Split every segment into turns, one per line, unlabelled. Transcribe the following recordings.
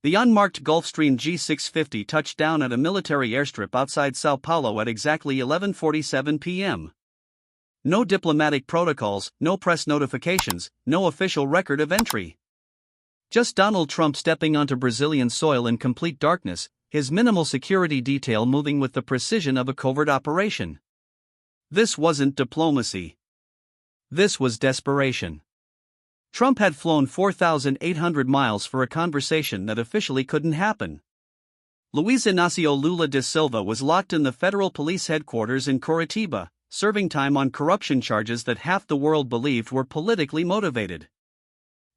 The unmarked Gulfstream G650 touched down at a military airstrip outside Sao Paulo at exactly 11:47 p.m. No diplomatic protocols, no press notifications, no official record of entry. Just Donald Trump stepping onto Brazilian soil in complete darkness, his minimal security detail moving with the precision of a covert operation. This wasn't diplomacy. This was desperation. Trump had flown 4,800 miles for a conversation that officially couldn't happen. Luiz Inácio Lula da Silva was locked in the federal police headquarters in Curitiba, serving time on corruption charges that half the world believed were politically motivated.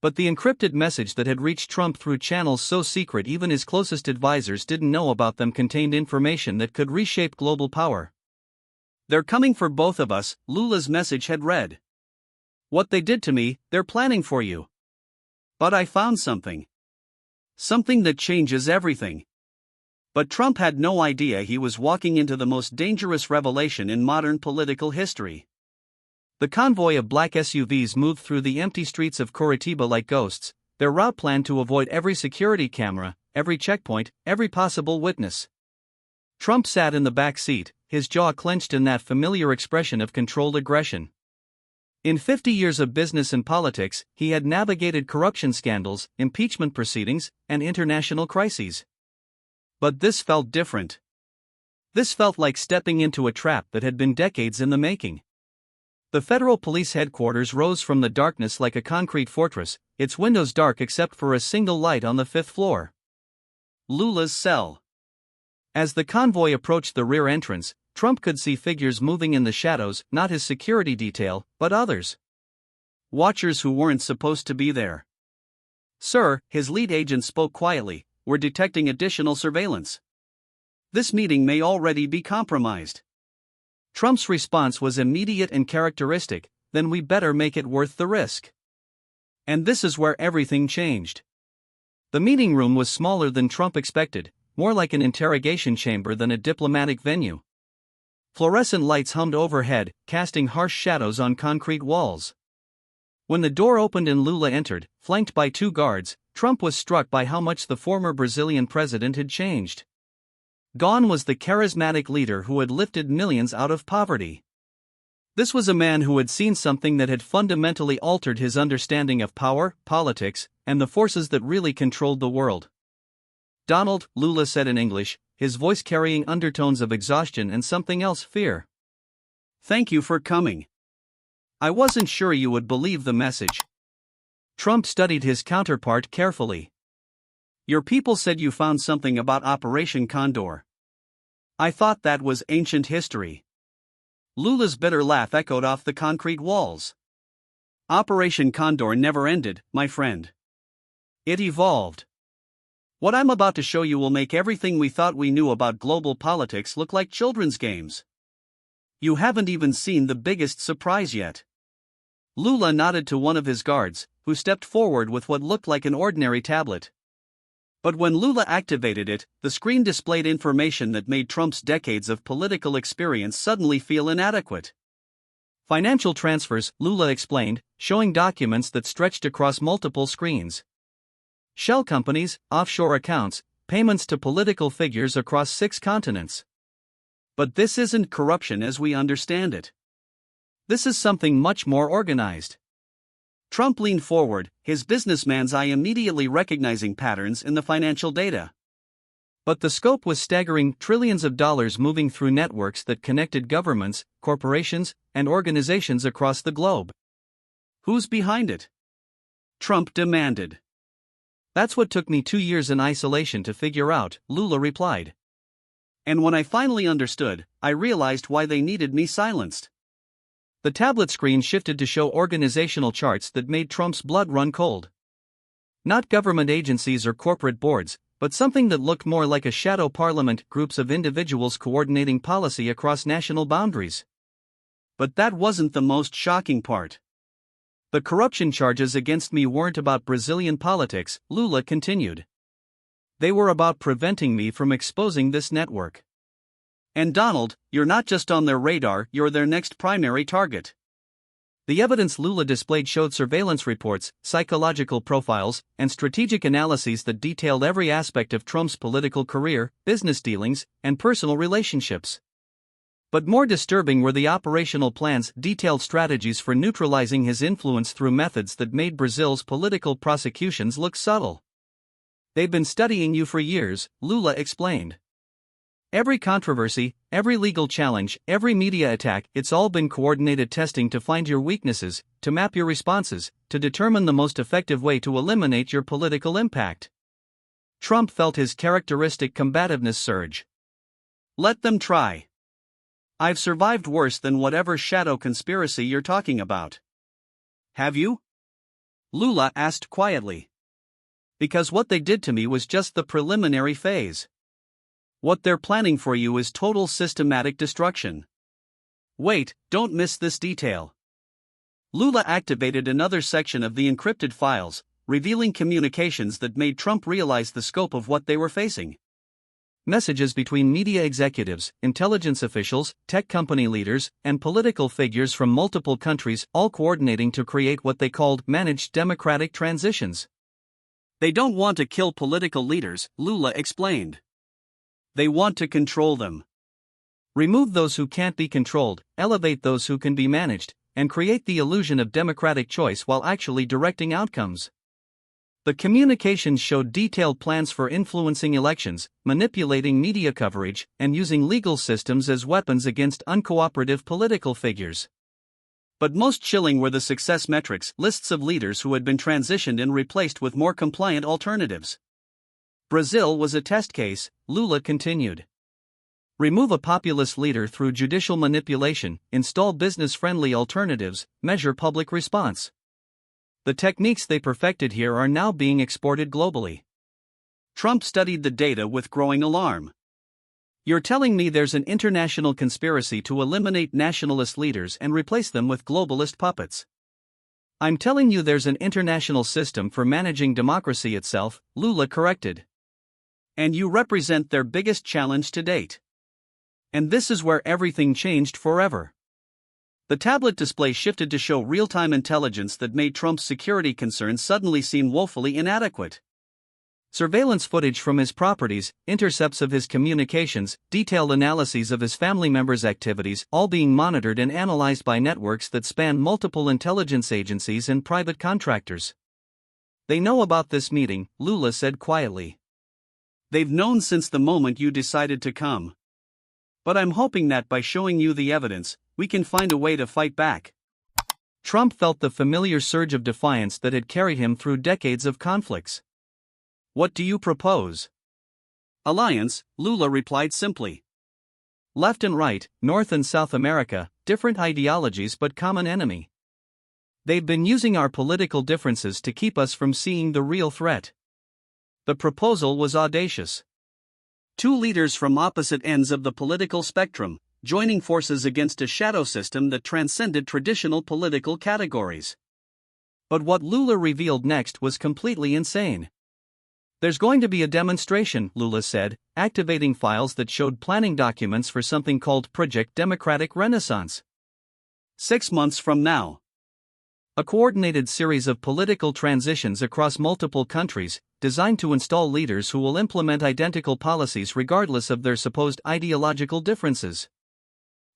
But the encrypted message that had reached Trump through channels so secret even his closest advisors didn't know about them contained information that could reshape global power. "They're coming for both of us," Lula's message had read. "What they did to me, they're planning for you. But I found something. Something that changes everything." But Trump had no idea he was walking into the most dangerous revelation in modern political history. The convoy of black SUVs moved through the empty streets of Curitiba like ghosts, their route planned to avoid every security camera, every checkpoint, every possible witness. Trump sat in the back seat, his jaw clenched in that familiar expression of controlled aggression. In 50 years of business and politics, he had navigated corruption scandals, impeachment proceedings, and international crises. But this felt different. This felt like stepping into a trap that had been decades in the making. The federal police headquarters rose from the darkness like a concrete fortress, its windows dark except for a single light on the 5th floor. Lula's cell. As the convoy approached the rear entrance, Trump could see figures moving in the shadows, not his security detail, but others. Watchers who weren't supposed to be there. "Sir," his lead agent spoke quietly, "we're detecting additional surveillance. This meeting may already be compromised." Trump's response was immediate and characteristic, "Then we better make it worth the risk." And this is where everything changed. The meeting room was smaller than Trump expected, more like an interrogation chamber than a diplomatic venue. Fluorescent lights hummed overhead, casting harsh shadows on concrete walls. When the door opened and Lula entered, flanked by 2 guards, Trump was struck by how much the former Brazilian president had changed. Gone was the charismatic leader who had lifted millions out of poverty. This was a man who had seen something that had fundamentally altered his understanding of power, politics, and the forces that really controlled the world. "Donald," Lula said in English, his voice carrying undertones of exhaustion and something else, fear. "Thank you for coming. I wasn't sure you would believe the message." Trump studied his counterpart carefully. "Your people said you found something about Operation Condor. I thought that was ancient history." Lula's bitter laugh echoed off the concrete walls. "Operation Condor never ended, my friend. It evolved. What I'm about to show you will make everything we thought we knew about global politics look like children's games. You haven't even seen the biggest surprise yet." Lula nodded to one of his guards, who stepped forward with what looked like an ordinary tablet. But when Lula activated it, the screen displayed information that made Trump's decades of political experience suddenly feel inadequate. "Financial transfers," Lula explained, showing documents that stretched across multiple screens. "Shell companies, offshore accounts, payments to political figures across 6 continents. But this isn't corruption as we understand it. This is something much more organized." Trump leaned forward, his businessman's eye immediately recognizing patterns in the financial data. But the scope was staggering, trillions of dollars moving through networks that connected governments, corporations, and organizations across the globe. "Who's behind it?" Trump demanded. "That's what took me 2 years in isolation to figure out," Lula replied. "And when I finally understood, I realized why they needed me silenced." The tablet screen shifted to show organizational charts that made Trump's blood run cold. Not government agencies or corporate boards, but something that looked more like a shadow parliament, groups of individuals coordinating policy across national boundaries. But that wasn't the most shocking part. "The corruption charges against me weren't about Brazilian politics," Lula continued. "They were about preventing me from exposing this network. And Donald, you're not just on their radar, you're their next primary target. The evidence Lula displayed showed surveillance reports, psychological profiles, and strategic analyses that detailed every aspect of Trump's political career, business dealings, and personal relationships. But more disturbing were the operational plans, detailed strategies for neutralizing his influence through methods that made Brazil's political prosecutions look subtle. "They've been studying you for years," Lula explained. "Every controversy, every legal challenge, every media attack, it's all been coordinated testing to find your weaknesses, to map your responses, to determine the most effective way to eliminate your political impact." Trump felt his characteristic combativeness surge. "Let them try. I've survived worse than whatever shadow conspiracy you're talking about." "Have you?" Lula asked quietly. "Because what they did to me was just the preliminary phase. What they're planning for you is total systematic destruction. Wait, don't miss this detail." Lula activated another section of the encrypted files, revealing communications that made Trump realize the scope of what they were facing. Messages between media executives, intelligence officials, tech company leaders, and political figures from multiple countries, all coordinating to create what they called managed democratic transitions. "They don't want to kill political leaders," Lula explained. "They want to control them. Remove those who can't be controlled, elevate those who can be managed, and create the illusion of democratic choice while actually directing outcomes." The communications showed detailed plans for influencing elections, manipulating media coverage, and using legal systems as weapons against uncooperative political figures. But most chilling were the success metrics, lists of leaders who had been transitioned and replaced with more compliant alternatives. "Brazil was a test case," Lula continued. "Remove a populist leader through judicial manipulation, install business-friendly alternatives, measure public response. The techniques they perfected here are now being exported globally." Trump studied the data with growing alarm. "You're telling me there's an international conspiracy to eliminate nationalist leaders and replace them with globalist puppets?" "I'm telling you there's an international system for managing democracy itself," Lula corrected. "And you represent their biggest challenge to date. And this is where everything changed forever." The tablet display shifted to show real-time intelligence that made Trump's security concerns suddenly seem woefully inadequate. Surveillance footage from his properties, intercepts of his communications, detailed analyses of his family members' activities, all being monitored and analyzed by networks that span multiple intelligence agencies and private contractors. "They know about this meeting," Lula said quietly. "They've known since the moment you decided to come. But I'm hoping that by showing you the evidence, we can find a way to fight back." Trump felt the familiar surge of defiance that had carried him through decades of conflicts. "What do you propose?" "Alliance," Lula replied simply. "Left and right, North and South America, different ideologies but common enemy. They've been using our political differences to keep us from seeing the real threat." The proposal was audacious. Two leaders from opposite ends of the political spectrum, joining forces against a shadow system that transcended traditional political categories. But what Lula revealed next was completely insane. "There's going to be a demonstration," Lula said, activating files that showed planning documents for something called Project Democratic Renaissance. 6 months from now. A coordinated series of political transitions across multiple countries, designed to install leaders who will implement identical policies regardless of their supposed ideological differences.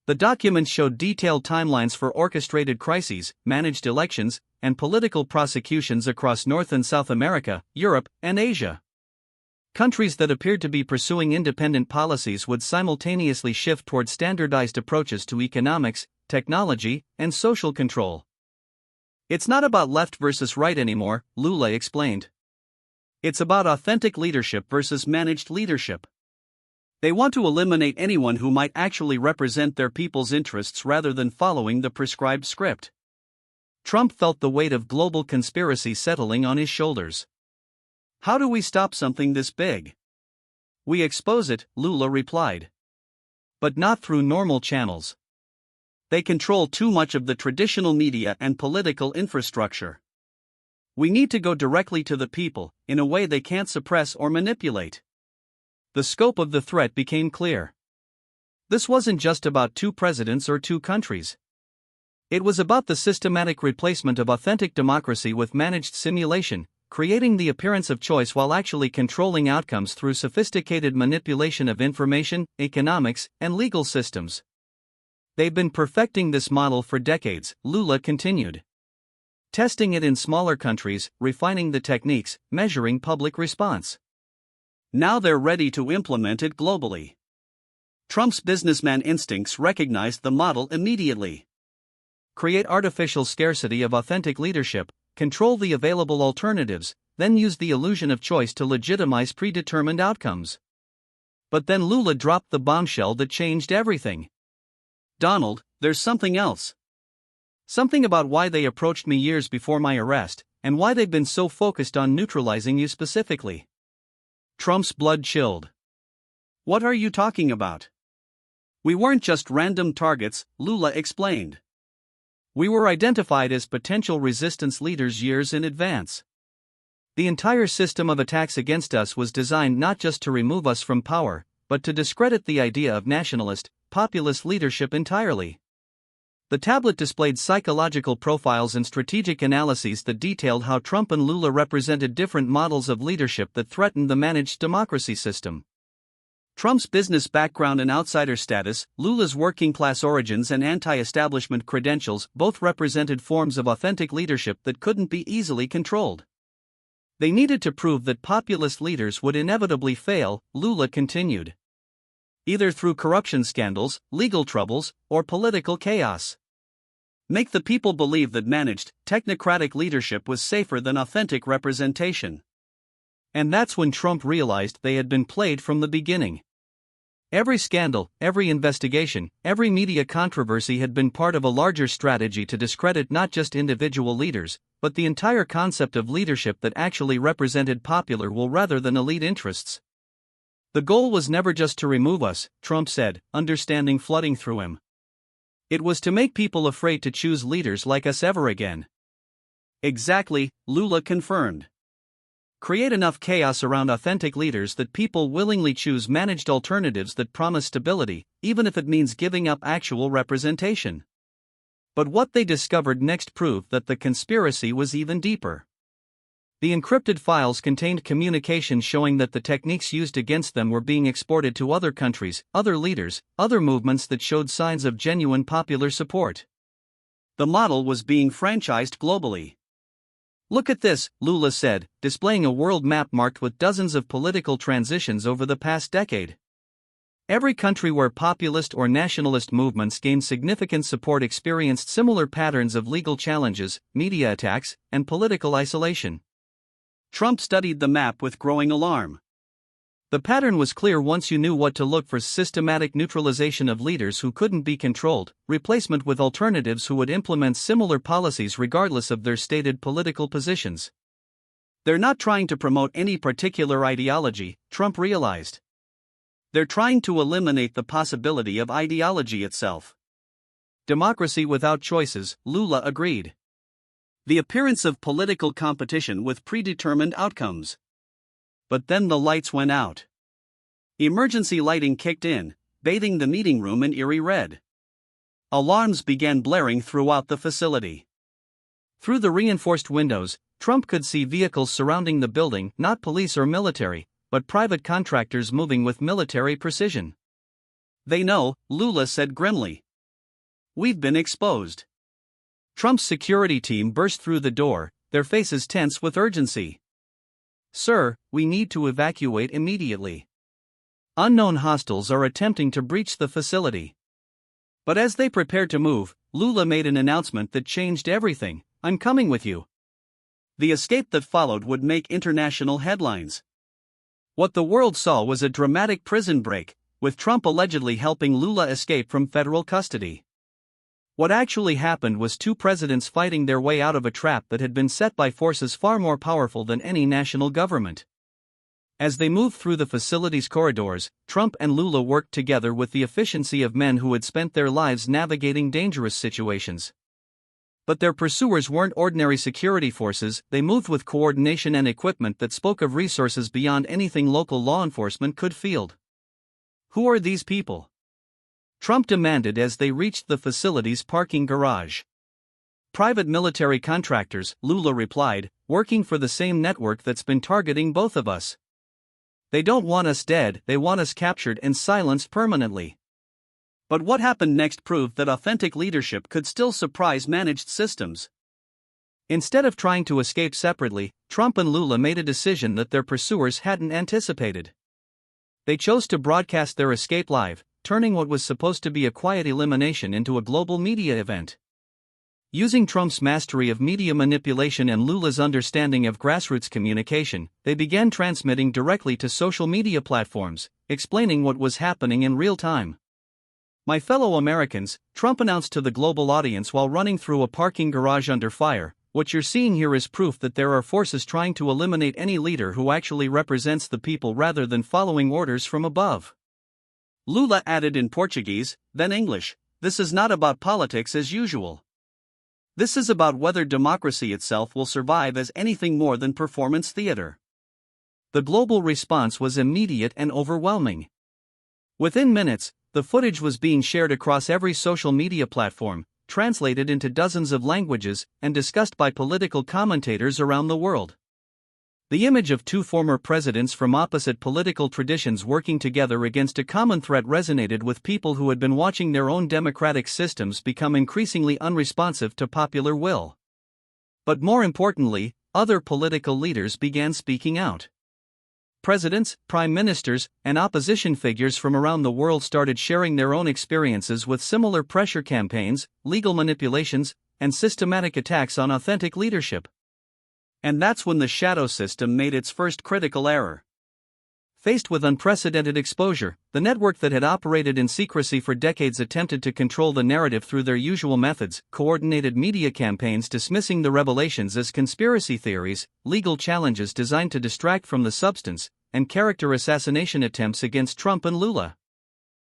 The documents showed detailed timelines for orchestrated crises, managed elections, and political prosecutions across North and South America, Europe, and Asia. Countries that appeared to be pursuing independent policies would simultaneously shift toward standardized approaches to economics, technology, and social control. "It's not about left versus right anymore," Lula explained. "It's about authentic leadership versus managed leadership. They want to eliminate anyone who might actually represent their people's interests rather than following the prescribed script." Trump felt the weight of global conspiracy settling on his shoulders. "How do we stop something this big?" "We expose it," Lula replied. "But not through normal channels. They control too much of the traditional media and political infrastructure. We need to go directly to the people, in a way they can't suppress or manipulate." The scope of the threat became clear. This wasn't just about two presidents or two countries. It was about the systematic replacement of authentic democracy with managed simulation, creating the appearance of choice while actually controlling outcomes through sophisticated manipulation of information, economics, and legal systems. They've been perfecting this model for decades, Lula continued. Testing it in smaller countries, refining the techniques, measuring public response. Now they're ready to implement it globally. Trump's businessman instincts recognized the model immediately. Create artificial scarcity of authentic leadership, control the available alternatives, then use the illusion of choice to legitimize predetermined outcomes. But then Lula dropped the bombshell that changed everything. Donald, there's something else. Something about why they approached me years before my arrest, and why they've been so focused on neutralizing you specifically. Trump's blood chilled. What are you talking about? We weren't just random targets, Lula explained. We were identified as potential resistance leaders years in advance. The entire system of attacks against us was designed not just to remove us from power, but to discredit the idea of nationalist, populist leadership entirely. The tablet displayed psychological profiles and strategic analyses that detailed how Trump and Lula represented different models of leadership that threatened the managed democracy system. Trump's business background and outsider status, Lula's working-class origins and anti-establishment credentials both represented forms of authentic leadership that couldn't be easily controlled. They needed to prove that populist leaders would inevitably fail, Lula continued. Either through corruption scandals, legal troubles, or political chaos. Make the people believe that managed, technocratic leadership was safer than authentic representation. And that's when Trump realized they had been played from the beginning. Every scandal, every investigation, every media controversy had been part of a larger strategy to discredit not just individual leaders, but the entire concept of leadership that actually represented popular will rather than elite interests. The goal was never just to remove us, Trump said, understanding flooding through him. It was to make people afraid to choose leaders like us ever again. Exactly, Lula confirmed. Create enough chaos around authentic leaders that people willingly choose managed alternatives that promise stability, even if it means giving up actual representation. But what they discovered next proved that the conspiracy was even deeper. The encrypted files contained communications showing that the techniques used against them were being exported to other countries, other leaders, other movements that showed signs of genuine popular support. The model was being franchised globally. Look at this, Lula said, displaying a world map marked with dozens of political transitions over the past decade. Every country where populist or nationalist movements gained significant support experienced similar patterns of legal challenges, media attacks, and political isolation. Trump studied the map with growing alarm. The pattern was clear once you knew what to look for: systematic neutralization of leaders who couldn't be controlled, replacement with alternatives who would implement similar policies regardless of their stated political positions. They're not trying to promote any particular ideology, Trump realized. They're trying to eliminate the possibility of ideology itself. Democracy without choices, Lula agreed. The appearance of political competition with predetermined outcomes. But then the lights went out. Emergency lighting kicked in, bathing the meeting room in eerie red. Alarms began blaring throughout the facility. Through the reinforced windows, Trump could see vehicles surrounding the building, not police or military, but private contractors moving with military precision. They know, Lula said grimly. We've been exposed. Trump's security team burst through the door, their faces tense with urgency. Sir, we need to evacuate immediately. Unknown hostiles are attempting to breach the facility. But as they prepared to move, Lula made an announcement that changed everything. I'm coming with you. The escape that followed would make international headlines. What the world saw was a dramatic prison break, with Trump allegedly helping Lula escape from federal custody. What actually happened was two presidents fighting their way out of a trap that had been set by forces far more powerful than any national government. As they moved through the facility's corridors, Trump and Lula worked together with the efficiency of men who had spent their lives navigating dangerous situations. But their pursuers weren't ordinary security forces. They moved with coordination and equipment that spoke of resources beyond anything local law enforcement could field. Who are these people? Trump demanded as they reached the facility's parking garage. Private military contractors, Lula replied, working for the same network that's been targeting both of us. They don't want us dead, they want us captured and silenced permanently. But what happened next proved that authentic leadership could still surprise managed systems. Instead of trying to escape separately, Trump and Lula made a decision that their pursuers hadn't anticipated. They chose to broadcast their escape live, turning what was supposed to be a quiet elimination into a global media event. Using Trump's mastery of media manipulation and Lula's understanding of grassroots communication, they began transmitting directly to social media platforms, explaining what was happening in real time. My fellow Americans, Trump announced to the global audience while running through a parking garage under fire, what you're seeing here is proof that there are forces trying to eliminate any leader who actually represents the people rather than following orders from above. Lula added in Portuguese, then English, this is not about politics as usual. This is about whether democracy itself will survive as anything more than performance theater. The global response was immediate and overwhelming. Within minutes, the footage was being shared across every social media platform, translated into dozens of languages, and discussed by political commentators around the world. The image of two former presidents from opposite political traditions working together against a common threat resonated with people who had been watching their own democratic systems become increasingly unresponsive to popular will. But more importantly, other political leaders began speaking out. Presidents, prime ministers, and opposition figures from around the world started sharing their own experiences with similar pressure campaigns, legal manipulations, and systematic attacks on authentic leadership. And that's when the shadow system made its first critical error. Faced with unprecedented exposure, the network that had operated in secrecy for decades attempted to control the narrative through their usual methods: coordinated media campaigns dismissing the revelations as conspiracy theories, legal challenges designed to distract from the substance, and character assassination attempts against Trump and Lula.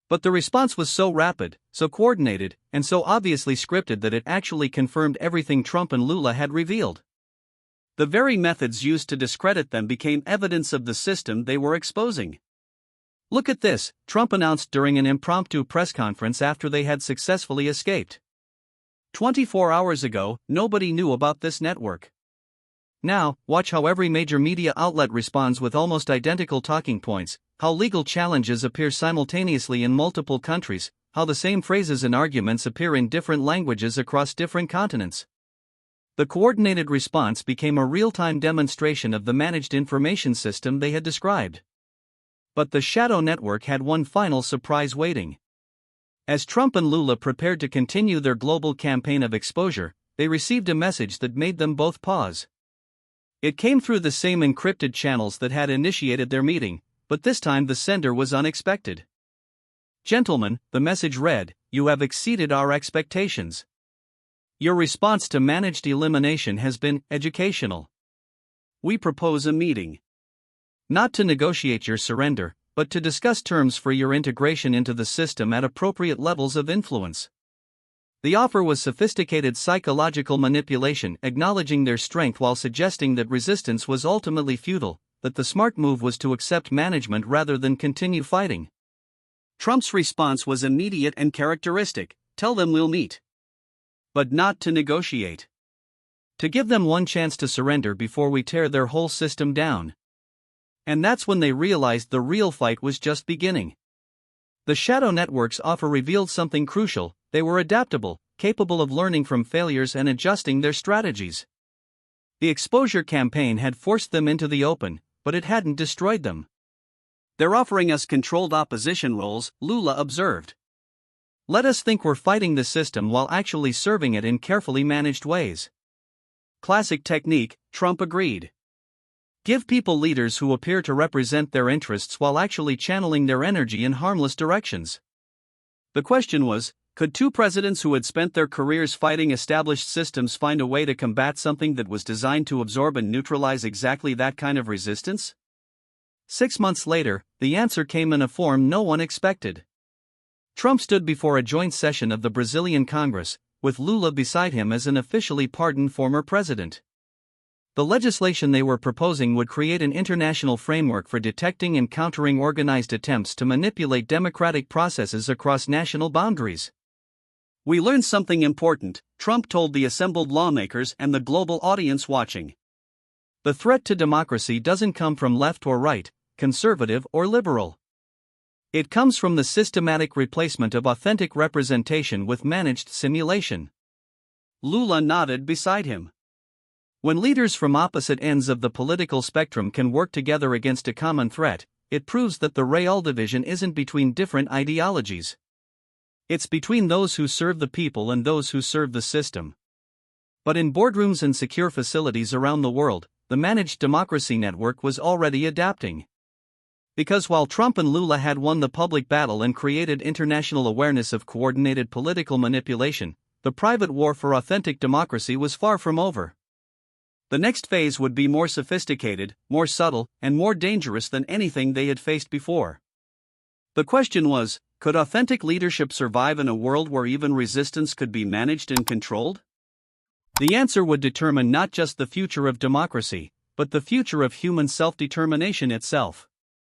But the response was so rapid, so coordinated, and so obviously scripted that it actually confirmed everything Trump and Lula had revealed. The very methods used to discredit them became evidence of the system they were exposing. Look at this, Trump announced during an impromptu press conference after they had successfully escaped. 24 hours ago, nobody knew about this network. Now, watch how every major media outlet responds with almost identical talking points, how legal challenges appear simultaneously in multiple countries, how the same phrases and arguments appear in different languages across different continents. The coordinated response became a real-time demonstration of the managed information system they had described. But the shadow network had one final surprise waiting. As Trump and Lula prepared to continue their global campaign of exposure, they received a message that made them both pause. It came through the same encrypted channels that had initiated their meeting, but this time the sender was unexpected. Gentlemen, the message read, "You have exceeded our expectations. Your response to managed elimination has been educational. We propose a meeting. Not to negotiate your surrender, but to discuss terms for your integration into the system at appropriate levels of influence." The offer was sophisticated psychological manipulation, acknowledging their strength while suggesting that resistance was ultimately futile, that the smart move was to accept management rather than continue fighting. Trump's response was immediate and characteristic: tell them we'll meet. But not to negotiate. To give them one chance to surrender before we tear their whole system down. And that's when they realized the real fight was just beginning. The shadow network's offer revealed something crucial: they were adaptable, capable of learning from failures and adjusting their strategies. The exposure campaign had forced them into the open, but it hadn't destroyed them. They're offering us controlled opposition roles, Lula observed. Let us think we're fighting the system while actually serving it in carefully managed ways. Classic technique, Trump agreed. Give people leaders who appear to represent their interests while actually channeling their energy in harmless directions. The question was, could two presidents who had spent their careers fighting established systems find a way to combat something that was designed to absorb and neutralize exactly that kind of resistance? 6 months later, the answer came in a form no one expected. Trump stood before a joint session of the Brazilian Congress, with Lula beside him as an officially pardoned former president. The legislation they were proposing would create an international framework for detecting and countering organized attempts to manipulate democratic processes across national boundaries. We learned something important, Trump told the assembled lawmakers and the global audience watching. The threat to democracy doesn't come from left or right, conservative or liberal. It comes from the systematic replacement of authentic representation with managed simulation. Lula nodded beside him. When leaders from opposite ends of the political spectrum can work together against a common threat, it proves that the real division isn't between different ideologies. It's between those who serve the people and those who serve the system. But in boardrooms and secure facilities around the world, the managed democracy network was already adapting. Because while Trump and Lula had won the public battle and created international awareness of coordinated political manipulation, the private war for authentic democracy was far from over. The next phase would be more sophisticated, more subtle, and more dangerous than anything they had faced before. The question was, could authentic leadership survive in a world where even resistance could be managed and controlled? The answer would determine not just the future of democracy, but the future of human self-determination itself.